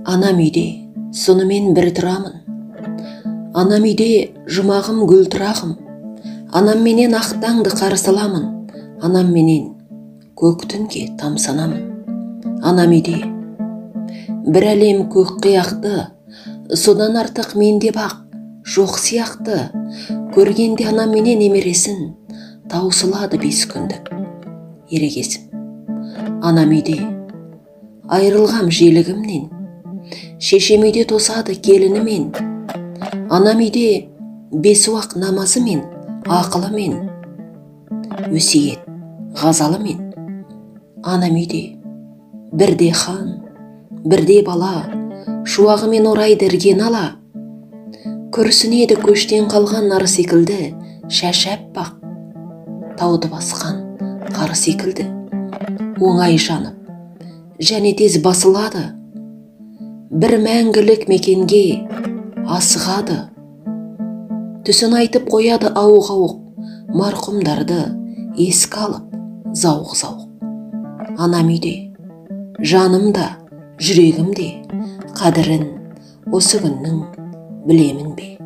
Анам үйде сонымен бір тұрамын. Анам үйде жұмағым гүл тұрағым. Анам менен ақтаңды қарсыламын. Анам менен көк түнге тамсанамын. Анам үйде бір әлем көк қияқты, содан артық менде бақ жоқ сияқты. Көргенде анам менен немересін, таусылады 5 күндік ерегесім. Анам үйде айрылғам желігімнен, шешем үйде тосады келінімен. Анам үйде 5 уақ намазымен, ақылымен, өсиет ғазалымен. Анам үйде бірде хан, бірде бала, шуағымен орайды ірген ала. Күрсінеді көштен қалған нар секілді, шашап бақ, тауды басқан қар секілді. Оңай жанып, және тез басылады, бір мәңгілік мекенге асығады. Түсін айтып қояды ауық-ауық, марқұмдарды еске алып зауық-зауық. Анам үйде, жанымда, жүрегімде, қадірін осы күннің білемін бе?